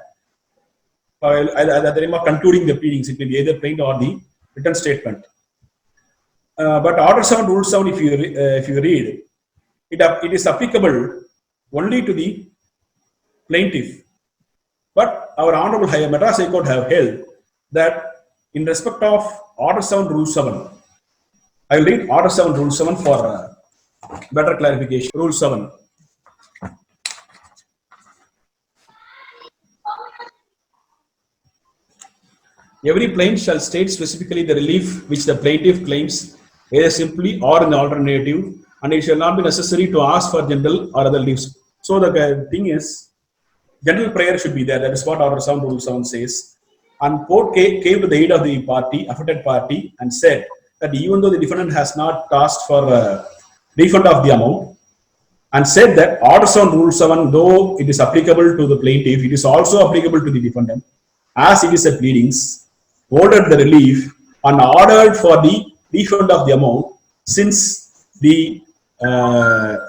At the time of concluding the pleadings, it may be either plain or the written statement. But Order 7, Rule 7, if you read, it is applicable only to the plaintiff. But our Honorable Madras High Court have held that in respect of Order 7, Rule 7, I will read Order 7, Rule 7 for better clarification. Rule 7. Every plaintiff shall state specifically the relief which the plaintiff claims, either simply or in the alternative, and it shall not be necessary to ask for general or other leaves. So the thing is, general prayer should be there. That is what Order 7 Rule 7 says. And court came to the aid of the party, affected party, and said that even though the defendant has not asked for refund of the amount, and said that Order 7 Rule 7, though it is applicable to the plaintiff, it is also applicable to the defendant, as it is a pleadings, ordered the relief and ordered for the refund of the amount, since the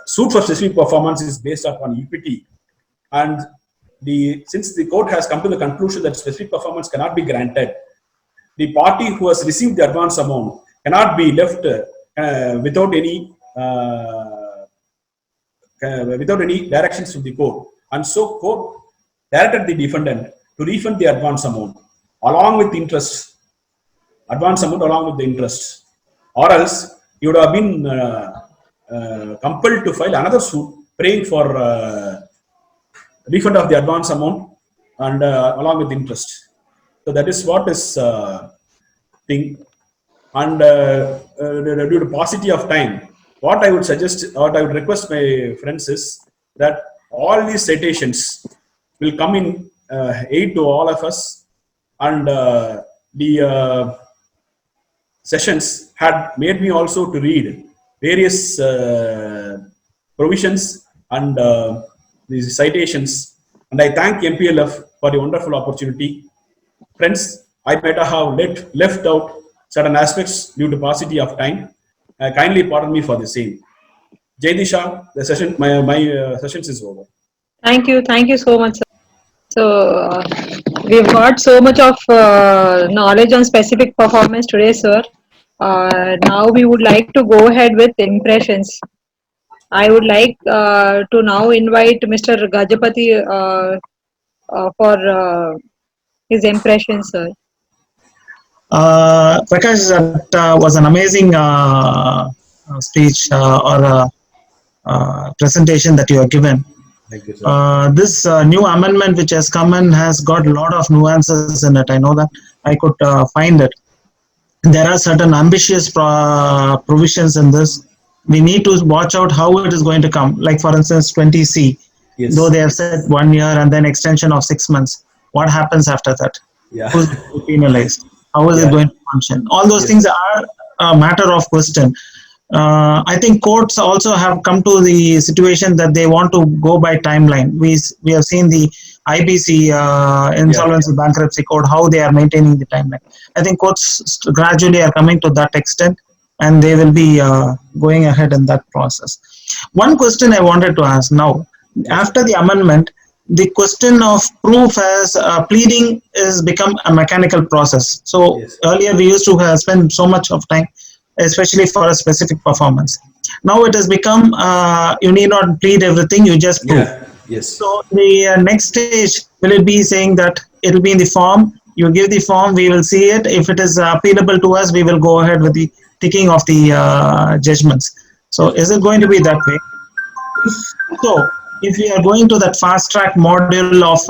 suit for specific performance is based upon equity, and since the court has come to the conclusion that specific performance cannot be granted, the party who has received the advance amount cannot be left without any directions from the court, and so court directed the defendant to refund the advance amount along with interest, or else he would have been compelled to file another suit praying for refund of the advance amount and along with interest. So that is what is thing. And due to paucity of time, what I would suggest, what I would request my friends is that all these citations will come in aid to all of us, and the sessions had made me also to read various provisions and these citations, and I thank MPLF for the wonderful opportunity. Friends, I might have left out certain aspects due to paucity of time. Kindly pardon me for the same. Jaydisha, the session, my sessions is over. Thank you so much, sir. So we've got so much of knowledge on specific performance today, sir. Now we would like to go ahead with impressions. I would like to now invite Mr. Gajapati for his impressions, sir. Prakash, that was an amazing speech or presentation that you have given. Thank you, sir. This new amendment which has come in has got a lot of nuances in it. I know that I could find it. There are certain ambitious provisions in this. We need to watch out how it is going to come. Like for instance, 20C, Yes. though they have said 1 year and then extension of 6 months. What happens after that? Yeah. Who's going to be penalized? How is Yeah. it going to function? All those Yes. things are a matter of question. I think courts also have come to the situation that they want to go by timeline. We have seen the IBC, Insolvency Bankruptcy Code, how they are maintaining the timeline. I think courts gradually are coming to that extent, and they will be going ahead in that process. One question I wanted to ask now, after the amendment, the question of proof as pleading is become a mechanical process. So Yes. earlier we used to spend so much of time, especially for a specific performance. Now it has become you need not plead everything, you just prove. Yeah. Yes. So the next stage, will it be saying that it will be in the form, you give the form, we will see it. If it is appealable to us, we will go ahead with the ticking of the judgments. So is it going to be that way? So if we are going to that fast track module of,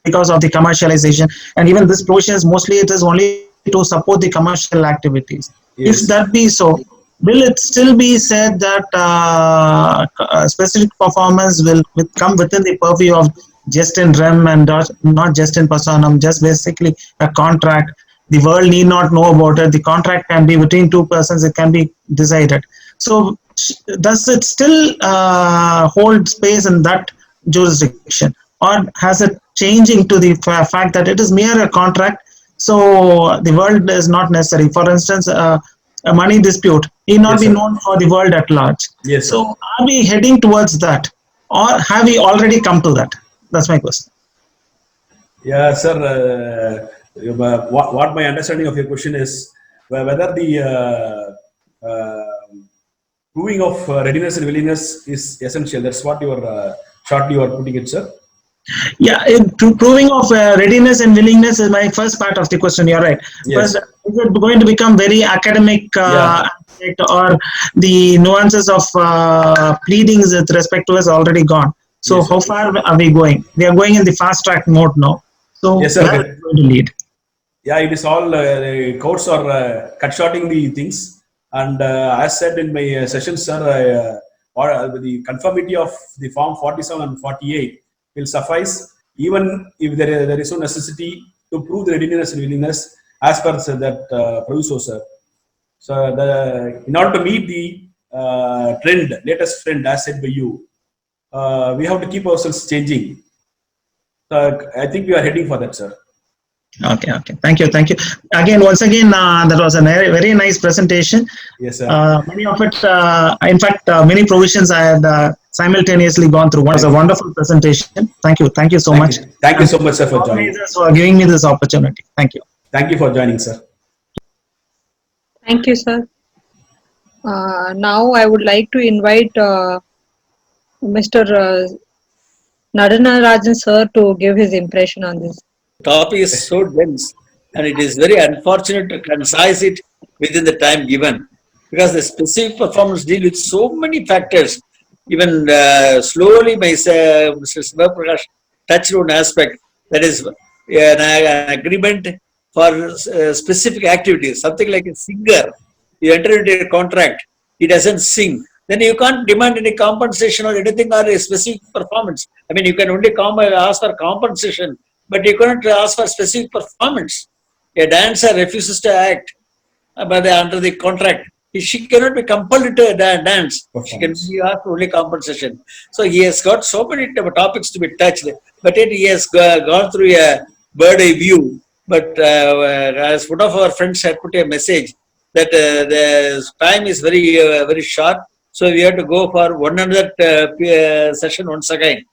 because of the commercialization, and even this provisions, mostly it is only to support the commercial activities. Yes. If that be so, will it still be said that specific performance will come within the purview of just in rem and not just in personam, just basically a contract? The world need not know about it. The contract can be between two persons. It can be decided. So does it still hold space in that jurisdiction, or has it changing to the fact that it is mere a contract? So the world is not necessary. For instance, a money dispute need not Yes, be sir. known for the world at large. Yes. Sir. So are we heading towards that, or have we already come to that? That's my question. Yeah, sir. What my understanding of your question is whether the proving of readiness and willingness is essential. That's what you are shortly you are putting it, sir. Yeah, proving of readiness and willingness is my first part of the question. You're right. Yes. But is it going to become very academic aspect, or the nuances of pleadings with respect to us already gone? So Yes, how far are we going? We are going in the fast track mode now. So Yes, sir. where is it going to lead? Yeah, it is all courts are cut shorting the things. And as said in my session, sir, the conformity of the form 47 and 48 will suffice, even if there is no necessity to prove the readiness and willingness as per that proviso, sir. So in order to meet the latest trend as said by you, we have to keep ourselves changing. So I think we are heading for that, sir. Okay. Thank you. Once again, that was a very nice presentation. Yes, sir. Many of it, in fact, many provisions I had simultaneously gone through. It was a wonderful presentation. Thank you so much. Thank you so much, sir, for joining. For giving me this opportunity. Thank you. Thank you for joining, sir. Thank you, sir. Now I would like to invite Mr. Narana Rajan sir to give his impression on this. Topic is so dense, and it is very unfortunate to concise it within the time given, because the specific performance deal with so many factors. Even slowly, Mr. Siva Prakash touched on aspect, that is an agreement for specific activities, something like a singer. You enter into a contract, he doesn't sing, then you can't demand any compensation or anything or a specific performance. I mean, you can only ask for compensation, but you cannot ask for specific performance. A dancer refuses to act under the contract. She cannot be compelled to dance. She can be asked only compensation. So he has got so many topics to be touched, but yet he has gone through a bird eye view. But as one of our friends had put a message that the time is very short, so we have to go for one another session once again.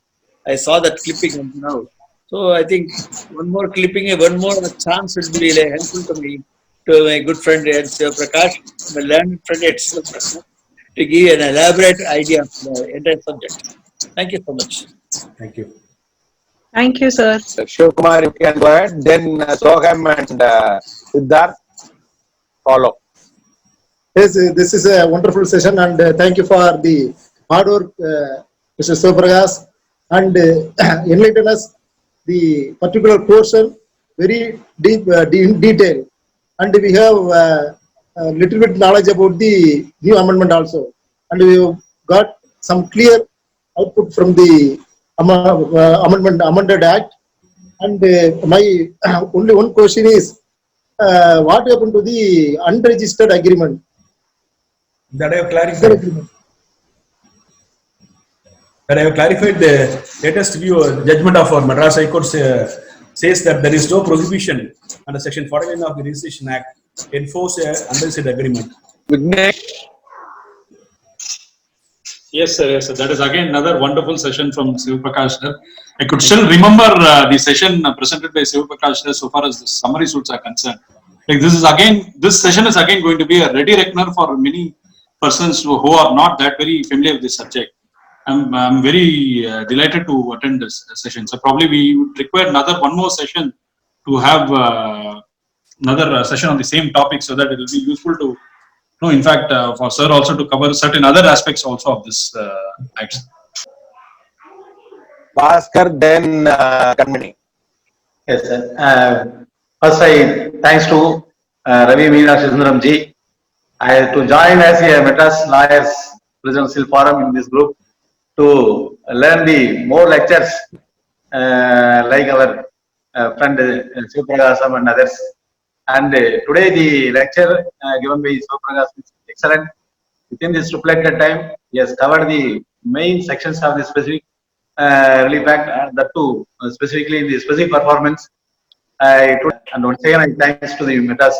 I saw that clipping now. So I think one more clipping, one more chance would be helpful to me, to my good friend Siva Prakash, my learned friend Siva Prakash, to give an elaborate idea of the entire subject. Thank you so much. Thank you. Thank you, sir. Shiv Kumar, you can go ahead. Then Soham and Siddharth follow. Yes, this is a wonderful session, and thank you for the hard work, Mr. Siva Prakash, and enlighten us the particular portion very deep in detail, and we have a little bit knowledge about the new amendment also, and we got some clear output from the amended act. And my only one question is, what happened to the unregistered agreement? That I have clarified. The latest view judgment of our Madras High Court says that there is no prohibition under Section 49 of the Registration Act to enforce an unregistered agreement. Yes, sir. That is again another wonderful session from Siva Prakash sir. I could still remember the session presented by Siva Prakash sir so far as the summary suits are concerned. Like this session is again going to be a ready reckoner for many persons who are not that very familiar with this subject. I'm very delighted to attend this session. So probably we would require one more session to have another session on the same topic, so that it will be useful to know, in fact, for sir also to cover certain other aspects also of this act. Bhaskar, then Kanmani. Yes, sir. First, thanks to Ravi Meenakshi Sundaram ji, to join as a Madras Lawyers Presidential Forum in this group to learn the more lectures like our friend Siva Prakash and others. And today the lecture given by Siva Prakash is excellent. Within this reflected time, he has covered the main sections of the specific relief act, that too specifically in the specific performance. And once again, I thanks to the Madras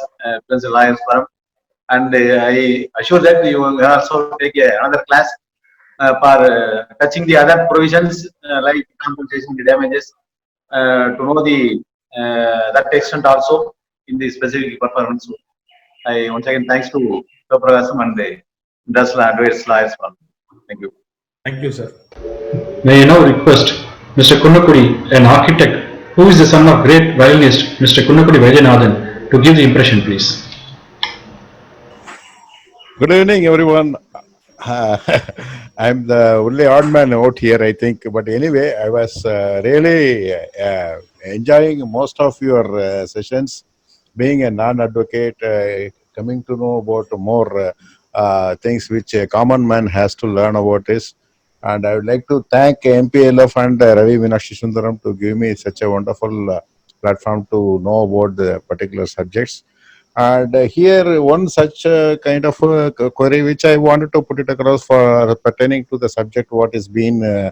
Presidential Lawyers Forum, and I assure that you will also take another class for touching the other provisions like compensation, damages, to know the that extent also in the specific performance. I once again thanks to Siva Prakasham and the Madras Lawyers Forum. Thank you. Thank you, sir. May I now request Mr. Kunnakudi, an architect who is the son of great violinist Mr. Kunnakudi Vaidyanathan, to give the impression, please. Good evening, everyone. I'm the only odd man out here, I think. But anyway, I was really enjoying most of your sessions. being a non-advocate, coming to know about more things which a common man has to learn about this. And I would like to thank MPLF and Ravi Meenakshi Sundaram to give me such a wonderful platform to know about the particular subjects. And here, one such kind of query which I wanted to put it across for pertaining to the subject what is being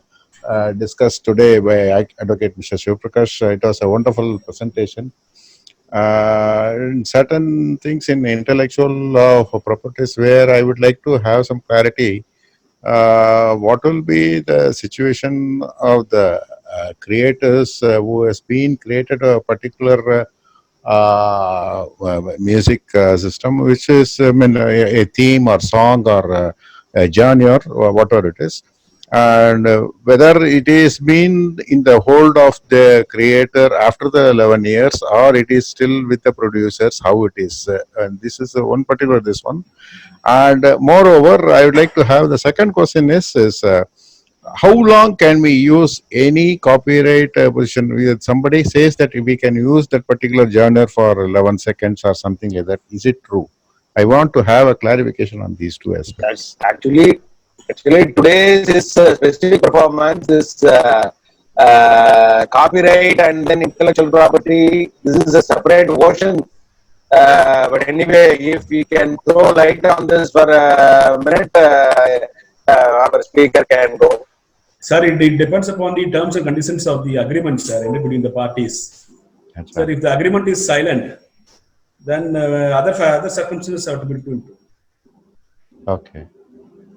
discussed today by Advocate Mr. Shivaprakash. It was a wonderful presentation. In certain things in intellectual law of properties where I would like to have some clarity. What will be the situation of the creators who has been created a particular music system, which is a theme or song or a genre or whatever it is, and whether it is been in the hold of the creator after the 11 years or it is still with the producers, how it is. And this is one particular this one. And moreover, I would like to have the second question is how long can we use any copyright position? Somebody says that we can use that particular genre for 11 seconds or something like that. Is it true? I want to have a clarification on these two aspects. Actually, today's is specific performance is copyright and then intellectual property. This is a separate ocean. But anyway, if we can throw light on this for a minute, our speaker can go. Sir, it depends upon the terms and conditions of the agreement, sir, between the parties. That's Sir, right. if the agreement is silent, then other circumstances have to be looked into. Okay.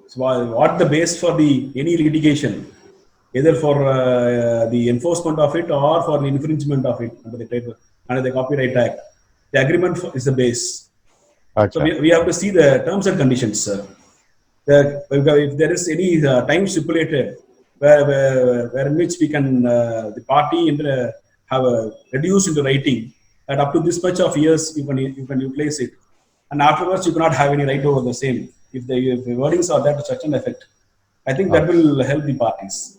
So, what the base for the any litigation, either for the enforcement of it or for the infringement of it under the Copyright Act, the agreement is the base. So we have to see the terms and conditions, sir. If there is any time stipulated where in which we can the party have reduced into writing that up to this much of years you can utilize it, and afterwards you cannot have any right over the same. If the wordings are there to such an effect, I think that will help the parties.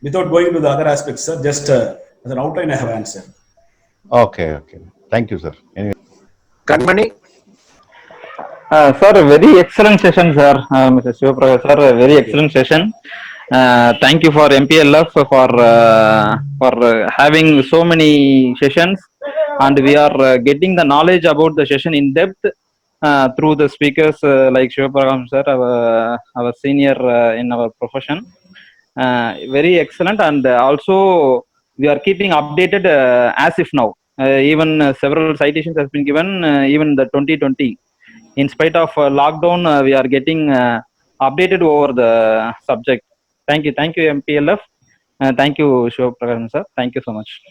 Without going into the other aspects, sir, just as an outline I have answered. Okay. Thank you, sir. Anyway. Kanmani? Sir, very excellent session, sir. Mr. Shivaprakash, sir, a very excellent session. Thank you for MPLF for having so many sessions, and we are getting the knowledge about the session in depth through the speakers like Shivaprakash, sir, our senior in our profession. Very excellent, and also we are keeping updated as if now. Even several citations has been given, even the 2020. In spite of lockdown, we are getting updated over the subject. Thank you, MPLF. Thank you, Shivaprakash, sir. Thank you so much.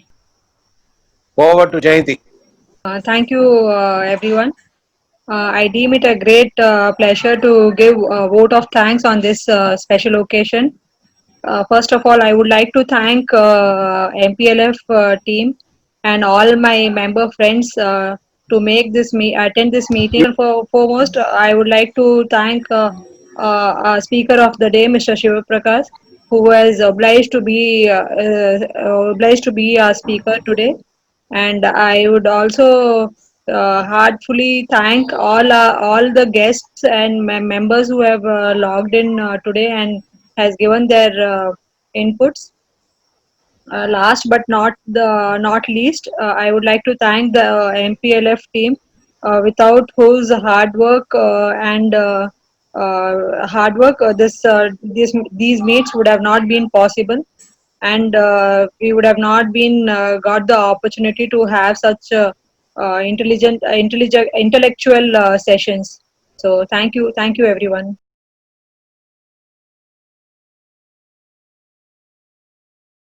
Over to Jayanti. Thank you, everyone. I deem it a great pleasure to give a vote of thanks on this special occasion. First of all, I would like to thank MPLF team and all my member friends to make this attend this meeting. And foremost, I would like to thank Speaker of the Day, Mr. Shivaprakash, who was obliged to be our speaker today. And I would also heartfully thank all the guests and members who have logged in today and has given their inputs. Last but not least, I would like to thank the MPLF team, without whose hard work these meets would have not been possible, and we would have not been got the opportunity to have such intellectual sessions. So thank you everyone.